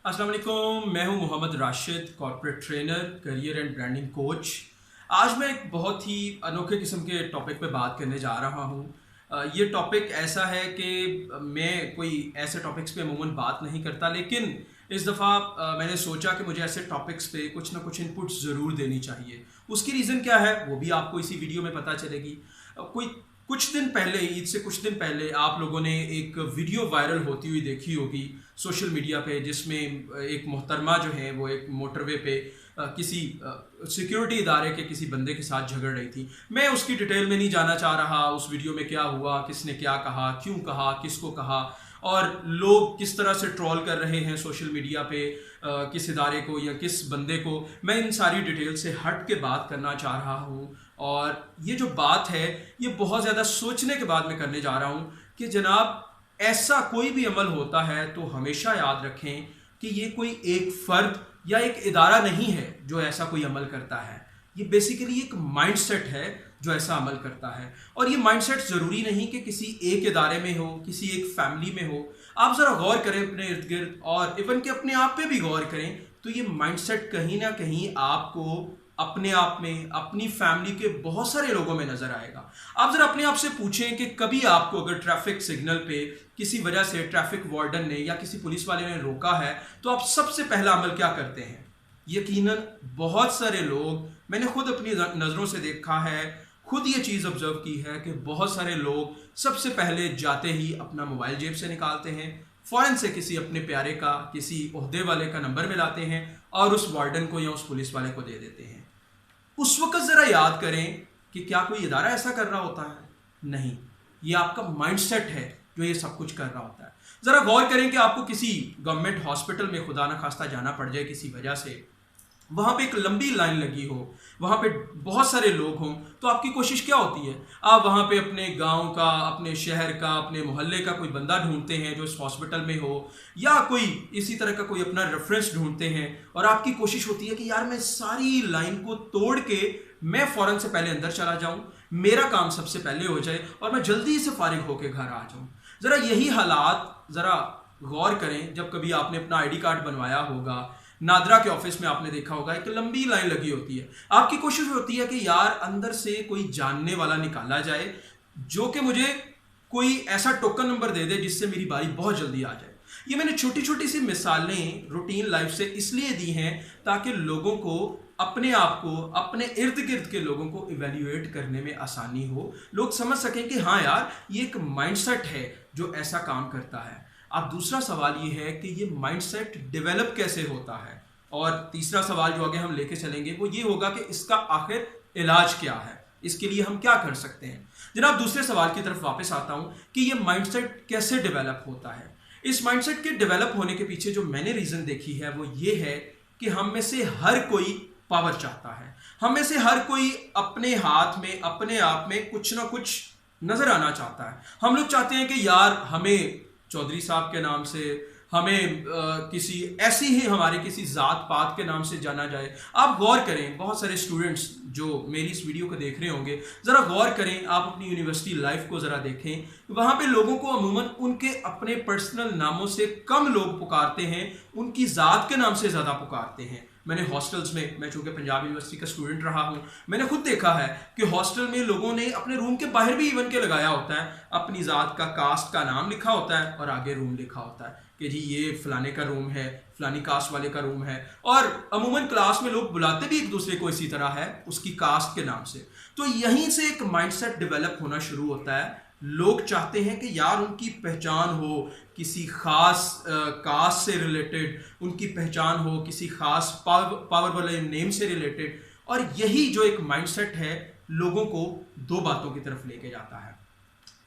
अस्सलाम वालेकुम, मैं हूं Mohammad Rashid, corporate trainer, career and branding coach. आज मैं एक बहुत ही अनोखे किस्म के टॉपिक पे बात करने जा रहा हूं। ये टॉपिक ऐसा है कि मैं कोई ऐसे टॉपिक्स पे अमूमन बात नहीं करता, लेकिन इस दफ़ा मैंने सोचा कि मुझे ऐसे टॉपिक्स पे कुछ ना कुछ इनपुट ज़रूर देनी चाहिए। उसकी रीज़न क्या है वो भी आपको इसी वीडियो में पता चलेगी। कोई कुछ दिन पहले, ईद से कुछ दिन पहले, आप लोगों ने एक वीडियो वायरल होती हुई देखी होगी सोशल मीडिया पे, जिसमें एक मोहतरमा जो है वो एक मोटरवे पे किसी सिक्योरिटी इदारे के किसी बंदे के साथ झगड़ रही थी। मैं उसकी डिटेल में नहीं जाना चाह रहा, उस वीडियो में क्या हुआ, किसने क्या कहा, क्यों कहा, किसको कहा और लोग किस तरह से ट्रोल कर रहे हैं सोशल मीडिया पे किस इदारे को या किस बंदे को। मैं इन सारी डिटेल से हट के बात करना चाह रहा हूँ और ये जो बात है ये बहुत ज़्यादा सोचने के बाद मैं करने जा रहा हूँ कि जनाब, ऐसा कोई भी अमल होता है तो हमेशा याद रखें कि ये कोई एक फ़र्द या एक इदारा नहीं है जो ऐसा कोई अमल करता है। ये बेसिकली एक माइंडसेट है जो ऐसा अमल करता है। और ये माइंडसेट ज़रूरी नहीं कि किसी एक इदारे में हो, किसी एक फैमिली में हो। आप ज़रा गौर करें अपने इर्द गिर्द और इवन के अपने आप पे भी गौर करें तो ये माइंडसेट कहीं ना कहीं आपको अपने आप में, अपनी फैमिली के बहुत सारे लोगों में नजर आएगा। आप जरा अपने आप से पूछें कि कभी आपको अगर ट्रैफिक सिग्नल पे किसी वजह से ट्रैफिक वार्डन ने या किसी पुलिस वाले ने रोका है तो आप सबसे पहला अमल क्या करते हैं? यकीनन बहुत सारे लोग, मैंने खुद अपनी नज़रों से देखा है, खुद ये चीज़ ऑब्जर्व की है कि बहुत सारे लोग सबसे पहले जाते ही अपना मोबाइल जेब से निकालते हैं, फ़ौरन से किसी अपने प्यारे का, किसी ओहदे वाले का नंबर मिलाते हैं और उस वार्डन को या उस पुलिस वाले को दे देते हैं। उस वक्त ज़रा याद करें कि क्या कोई इदारा ऐसा कर रहा होता है? नहीं, ये आपका माइंडसेट है जो ये सब कुछ कर रहा होता है। ज़रा गौर करें कि आपको किसी गवर्नमेंट हॉस्पिटल में खुदा न खास्ता जाना पड़ जाए किसी वजह से, वहाँ पे एक लंबी लाइन लगी हो, वहाँ पे बहुत सारे लोग हों, तो आपकी कोशिश क्या होती है? आप वहाँ पे अपने गांव का, अपने शहर का, अपने मोहल्ले का कोई बंदा ढूंढते हैं जो इस हॉस्पिटल में हो, या कोई इसी तरह का कोई अपना रेफरेंस ढूंढते हैं और आपकी कोशिश होती है कि यार मैं सारी लाइन को तोड़ के मैं फ़ौरन से पहले अंदर चला जाऊँ, मेरा काम सबसे पहले हो जाए और मैं जल्दी से फारिग होकर घर आ जाऊँ। ज़रा यही हालात ज़रा गौर करें जब कभी आपने अपना ID कार्ड बनवाया होगा, नादरा के ऑफिस में आपने देखा होगा एक लंबी लाइन लगी होती है। आपकी कोशिश होती है कि यार अंदर से कोई जानने वाला निकाला जाए जो कि मुझे कोई ऐसा टोकन नंबर दे दे जिससे मेरी बारी बहुत जल्दी आ जाए। ये मैंने छोटी छोटी सी मिसालें रूटीन लाइफ से इसलिए दी हैं ताकि लोगों को, अपने आप को, अपने इर्द गिर्द के लोगों को इवेल्युएट करने में आसानी हो, लोग समझ सकें कि हाँ यार ये एक माइंडसेट है जो ऐसा काम करता है। अब दूसरा सवाल ये है कि ये माइंडसेट डेवलप कैसे होता है, और तीसरा सवाल जो आगे हम लेके चलेंगे वो ये होगा कि इसका आखिर इलाज क्या है, इसके लिए हम क्या कर सकते हैं। जनाब, दूसरे सवाल की तरफ वापस आता हूं कि ये माइंडसेट कैसे डेवलप होता है। इस माइंडसेट के डेवलप होने के पीछे जो मैंने रीजन देखी है वो ये है कि हम में से हर कोई पावर चाहता है। हम में से हर कोई अपने हाथ में, अपने आप में कुछ ना कुछ नजर आना चाहता है। हम लोग चाहते हैं कि यार हमें चौधरी साहब के नाम से, हमें किसी ऐसी ही हमारी किसी ज़ात पात के नाम से जाना जाए। आप गौर करें, बहुत सारे स्टूडेंट्स जो मेरी इस वीडियो को देख रहे होंगे, ज़रा गौर करें, आप अपनी यूनिवर्सिटी लाइफ को ज़रा देखें, वहाँ पे लोगों को अमूमन उनके अपने पर्सनल नामों से कम लोग पुकारते हैं, उनकी ज़ात के नाम से ज़्यादा पुकारते हैं। मैंने हॉस्टल्स में, मैं चूँकि पंजाब यूनिवर्सिटी का स्टूडेंट रहा हूँ, मैंने खुद देखा है कि हॉस्टल में लोगों ने अपने रूम के बाहर भी इवन के लगाया होता है, अपनी ज़ात का, कास्ट का नाम लिखा होता है और आगे रूम लिखा होता है कि जी ये फलाने का रूम है, फलानी कास्ट वाले का रूम है। और अमूमन क्लास में लोग बुलाते भी एक दूसरे को इसी तरह है, उसकी कास्ट के नाम से। तो यहीं से एक माइंडसेट डेवलप होना शुरू होता है। लोग चाहते हैं कि यार उनकी पहचान हो किसी खास कास्ट से रिलेटेड, उनकी पहचान हो किसी खास पावर वाले नेम से रिलेटेड। और यही जो एक माइंडसेट है लोगों को दो बातों की तरफ लेके जाता है।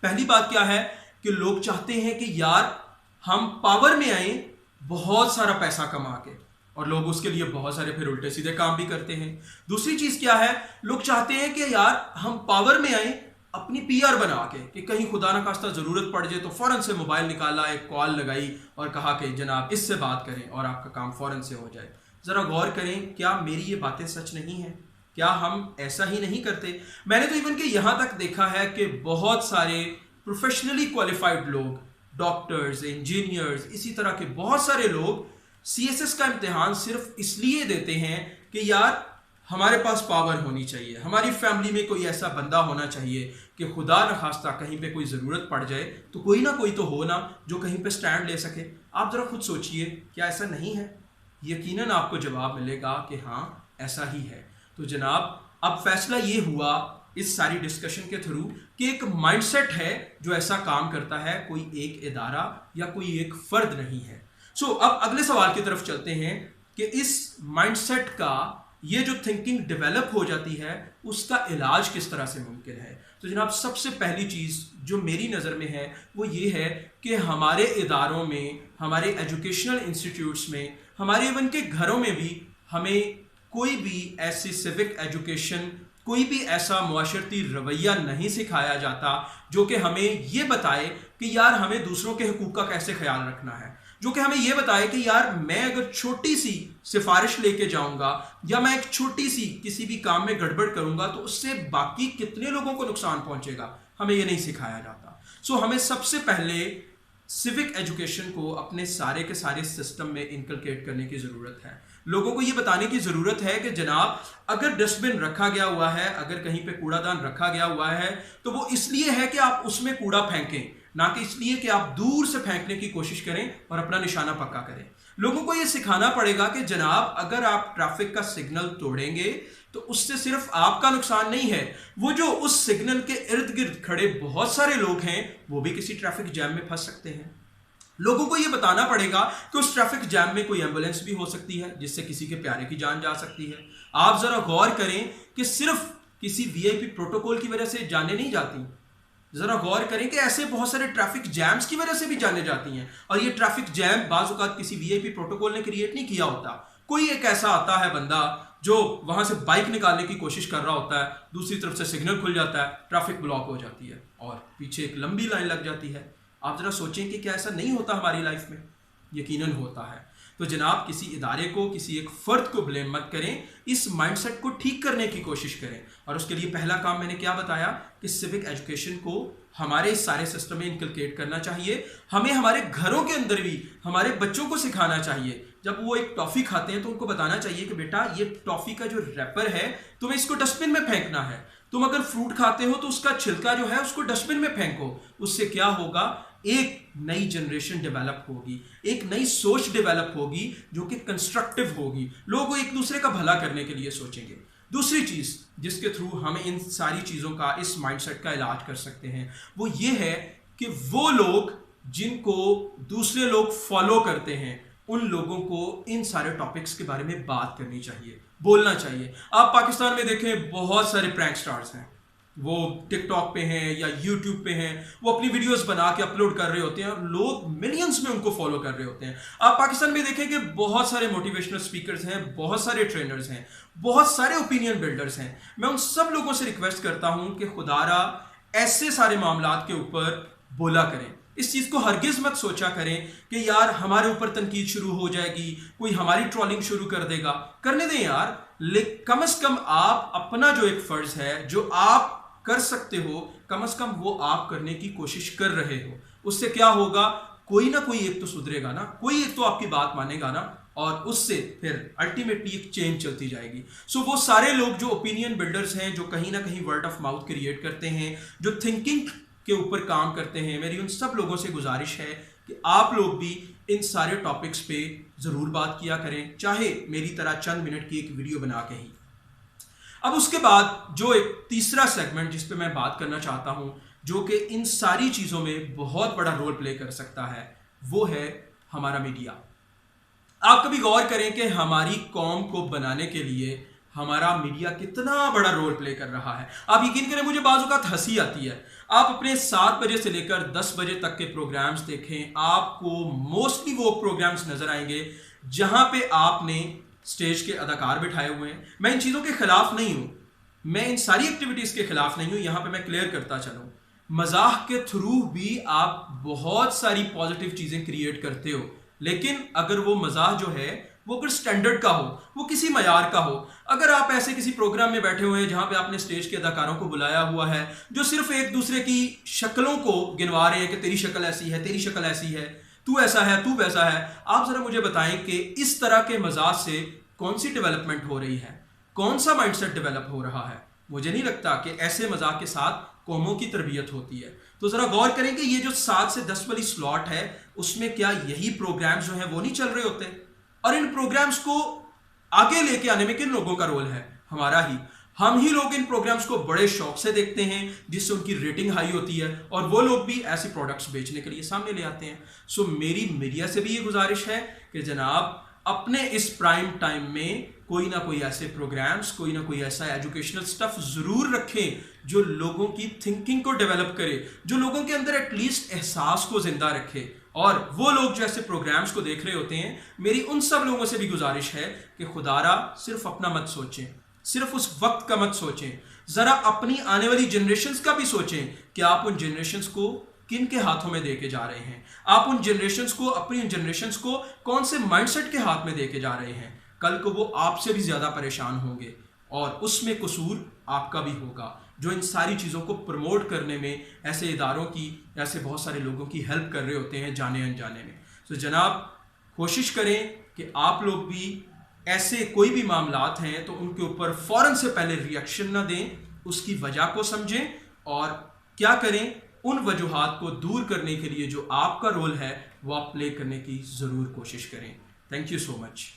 पहली बात क्या है कि लोग चाहते हैं कि यार हम पावर में आए बहुत सारा पैसा कमा के, और लोग उसके लिए बहुत सारे फिर उल्टे सीधे काम भी करते हैं। दूसरी चीज क्या है, लोग चाहते हैं कि यार हम पावर में आए अपनी PR बना के, कि कहीं खुदा ना खास्ता जरूरत पड़ जाए तो फौरन से मोबाइल निकाला, एक कॉल लगाई और कहा कि जनाब इससे बात करें और आपका काम फौरन से हो जाए। जरा गौर करें, क्या मेरी ये बातें सच नहीं है? क्या हम ऐसा ही नहीं करते? मैंने तो इवन के यहां तक देखा है कि बहुत सारे प्रोफेशनली क्वालिफाइड लोग, डॉक्टर्स, इंजीनियर्स, इसी तरह के बहुत सारे लोग सीएसएस का इम्तिहान सिर्फ इसलिए देते हैं कि यार हमारे पास पावर होनी चाहिए, हमारी फैमिली में कोई ऐसा बंदा होना चाहिए कि खुदा न खास्ता कहीं पे कोई ज़रूरत पड़ जाए तो कोई ना कोई तो हो ना जो कहीं पे स्टैंड ले सके। आप ज़रा खुद सोचिए, क्या ऐसा नहीं है? यकीनन आपको जवाब मिलेगा कि हाँ ऐसा ही है। तो जनाब, अब फैसला ये हुआ इस सारी डिस्कशन के थ्रू कि एक माइंडसेट है जो ऐसा काम करता है, कोई एक इदारा या कोई एक फर्द नहीं है। अब अगले सवाल की तरफ चलते हैं कि इस माइंडसेट का ये जो थिंकिंग डेवलप हो जाती है उसका इलाज किस तरह से मुमकिन है। तो जनाब, सबसे पहली चीज़ जो मेरी नज़र में है वो ये है कि हमारे इदारों में, हमारे एजुकेशनल इंस्टीट्यूट्स में, हमारे इवन के घरों में भी हमें कोई भी ऐसी सिविक एजुकेशन, कोई भी ऐसा मुआशरती रवैया नहीं सिखाया जाता जो कि हमें ये बताए कि यार हमें दूसरों के हुकूक का कैसे ख्याल रखना है, जो कि हमें यह बताए कि यार मैं अगर छोटी सी सिफारिश लेके जाऊंगा या मैं एक छोटी सी किसी भी काम में गड़बड़ करूंगा तो उससे बाकी कितने लोगों को नुकसान पहुंचेगा, हमें यह नहीं सिखाया जाता। हमें सबसे पहले सिविक एजुकेशन को अपने सारे के सारे सिस्टम में इनकलकेट करने की ज़रूरत है। लोगों को ये बताने की ज़रूरत है कि जनाब अगर डस्टबिन रखा गया हुआ है, अगर कहीं पे कूड़ादान रखा गया हुआ है तो वो इसलिए है कि आप उसमें कूड़ा फेंकें, ना कि इसलिए कि आप दूर से फेंकने की कोशिश करें और अपना निशाना पक्का करें। लोगों को यह सिखाना पड़ेगा कि जनाब अगर आप ट्रैफिक का सिग्नल तोड़ेंगे तो उससे सिर्फ आपका नुकसान नहीं है, वो जो उस सिग्नल के इर्द गिर्द खड़े बहुत सारे लोग हैं वो भी किसी ट्रैफिक जैम में फंस सकते हैं। लोगों को यह बताना पड़ेगा कि उस ट्रैफिक जैम में कोई एम्बुलेंस भी हो सकती है जिससे किसी के प्यारे की जान जा सकती है। आप जरा गौर करें कि सिर्फ किसी वीआईपी प्रोटोकॉल की वजह से जाने नहीं जाती, जरा गौर करें कि ऐसे बहुत सारे ट्रैफिक जैम्स की वजह से भी जाने जाती हैं। और ये ट्रैफिक जैम बाज़ औक़ात किसी वीआईपी प्रोटोकॉल ने क्रिएट नहीं किया होता। कोई एक ऐसा आता है बंदा जो वहां से बाइक निकालने की कोशिश कर रहा होता है, दूसरी तरफ से सिग्नल खुल जाता है, ट्रैफिक ब्लॉक हो जाती है और पीछे एक लंबी लाइन लग जाती है। आप जरा सोचें कि क्या ऐसा नहीं होता हमारी लाइफ में? यकीनन होता है। तो जनाब, किसी इदारे को, किसी एक फ़र्द को ब्लेम मत करें, इस माइंडसेट को ठीक करने की कोशिश करें। और उसके लिए पहला काम मैंने क्या बताया कि सिविक एजुकेशन को हमारे सारे सिस्टम में इनकलकेट करना चाहिए। हमें हमारे घरों के अंदर भी हमारे बच्चों को सिखाना चाहिए, जब वो एक टॉफ़ी खाते हैं तो उनको बताना चाहिए कि बेटा ये टॉफ़ी का जो रैपर है तुम्हें इसको डस्टबिन में फेंकना है। तुम अगर फ्रूट खाते हो तो उसका छिलका जो है उसको डस्टबिन में फेंको। उससे क्या होगा, एक नई जनरेशन डेवलप होगी, एक नई सोच डेवलप होगी जो कि कंस्ट्रक्टिव होगी, लोग एक दूसरे का भला करने के लिए सोचेंगे। दूसरी चीज़ जिसके थ्रू हम इन सारी चीज़ों का, इस माइंडसेट का इलाज कर सकते हैं वो ये है कि वो लोग जिनको दूसरे लोग फॉलो करते हैं उन लोगों को इन सारे टॉपिक्स के बारे में बात करनी चाहिए, बोलना चाहिए। आप पाकिस्तान में देखें बहुत सारे प्रैंक स्टार्स हैं, वो टिकटॉक पे हैं या यूट्यूब पे हैं, वो अपनी वीडियोस बना के अपलोड कर रहे होते हैं और लोग मिलियंस में उनको फॉलो कर रहे होते हैं। आप पाकिस्तान में देखें कि बहुत सारे मोटिवेशनल स्पीकर्स हैं, बहुत सारे ट्रेनर्स हैं, बहुत सारे ओपिनियन बिल्डर्स हैं। मैं उन सब लोगों से रिक्वेस्ट करता हूं कि खुदारा ऐसे सारे मामलात के ऊपर बोला करें। इस चीज़ को हरगिज़ मत सोचा करें कि यार हमारे ऊपर तनकीद शुरू हो जाएगी, कोई हमारी ट्रोलिंग शुरू कर देगा। करने दें यार, लेकिन कम से कम आप अपना जो एक फ़र्ज़ है, जो आप कर सकते हो, कम से कम वो आप करने की कोशिश कर रहे हो। उससे क्या होगा, कोई ना कोई एक तो सुधरेगा ना, कोई एक तो आपकी बात मानेगा ना, और उससे फिर अल्टीमेटली एक चेंज चलती जाएगी। वो सारे लोग जो ओपिनियन बिल्डर्स हैं, जो कहीं ना कहीं वर्ड ऑफ माउथ क्रिएट करते हैं, जो थिंकिंग के ऊपर काम करते हैं, मेरी उन सब लोगों से गुजारिश है कि आप लोग भी इन सारे टॉपिक्स पे ज़रूर बात किया करें, चाहे मेरी तरह चंद मिनट की एक वीडियो बना के ही। अब उसके बाद जो एक तीसरा सेगमेंट जिस पे मैं बात करना चाहता हूं, जो कि इन सारी चीज़ों में बहुत बड़ा रोल प्ले कर सकता है, वो है हमारा मीडिया। आप कभी गौर करें कि हमारी कौम को बनाने के लिए हमारा मीडिया कितना बड़ा रोल प्ले कर रहा है। आप यकीन करें, मुझे बाज़ औक़ात हंसी आती है। आप अपने 7 बजे से लेकर 10 बजे तक के प्रोग्राम्स देखें, आपको मोस्टली वो प्रोग्राम्स नज़र आएंगे जहां पे आपने स्टेज के अदाकार बिठाए हुए हैं। मैं इन चीज़ों के खिलाफ नहीं हूं, मैं इन सारी एक्टिविटीज़ के खिलाफ नहीं हूं, यहां पे मैं क्लियर करता चलूं। मजाक के थ्रू भी आप बहुत सारी पॉजिटिव चीज़ें क्रिएट करते हो, लेकिन अगर वो मजाक जो है वो अगर स्टैंडर्ड का हो, वो किसी मयार का हो। अगर आप ऐसे किसी प्रोग्राम में बैठे हुए हैं जहां पे आपने स्टेज के अदाकारों को बुलाया हुआ है जो सिर्फ एक दूसरे की शक्लों को गिनवा रहे हैं कि तेरी शक्ल ऐसी है, तेरी शक्ल ऐसी है, तू ऐसा है, तू वैसा है। आप जरा मुझे बताएं कि इस तरह के मजाक से कौन सी डेवलपमेंट हो रही है, कौन सा माइंडसेट डेवलप हो रहा है। मुझे नहीं लगता कि ऐसे मजाक के साथ कौमों की तरबियत होती है। तो जरा गौर करें कि ये जो 7 से 10 वाली स्लॉट है, उसमें क्या यही प्रोग्राम्स जो है वो नहीं चल रहे होते? और इन प्रोग्राम्स को आगे लेके आने में किन लोगों का रोल है? हमारा ही। हम ही लोग इन प्रोग्राम्स को बड़े शौक से देखते हैं, जिससे उनकी रेटिंग हाई होती है, और वो लोग भी ऐसे प्रोडक्ट्स बेचने के लिए सामने ले आते हैं। सो मेरी मीडिया से भी ये गुजारिश है कि जनाब अपने इस प्राइम टाइम में कोई ना कोई ऐसे प्रोग्राम्स, कोई ना कोई ऐसा एजुकेशनल स्टफ जरूर रखें जो लोगों की थिंकिंग को डेवलप करे, जो लोगों के अंदर एटलीस्ट एहसास को जिंदा रखे। और वो लोग जो ऐसे प्रोग्राम्स को देख रहे होते हैं, मेरी उन सब लोगों से भी गुजारिश है कि खुदारा सिर्फ अपना मत सोचें, सिर्फ उस वक्त का मत सोचें, जरा अपनी आने वाली जनरेशन्स का भी सोचें कि आप उन जनरेशन्स को किन के हाथों में देके जा रहे हैं, आप उन जनरेशन्स को, अपनी जनरेशन्स को कौन से माइंडसेट के हाथ में देके जा रहे हैं। कल को वो आपसे भी ज्यादा परेशान होंगे और उसमें कसूर आपका भी होगा, जो इन सारी चीज़ों को प्रमोट करने में ऐसे इदारों की, ऐसे बहुत सारे लोगों की हेल्प कर रहे होते हैं जाने अनजाने में। तो जनाब कोशिश करें कि आप लोग भी ऐसे कोई भी मामलात हैं तो उनके ऊपर फौरन से पहले रिएक्शन ना दें, उसकी वजह को समझें और क्या करें, उन वजूहात को दूर करने के लिए जो आपका रोल है वो आप प्ले करने की ज़रूर कोशिश करें। Thank you so much.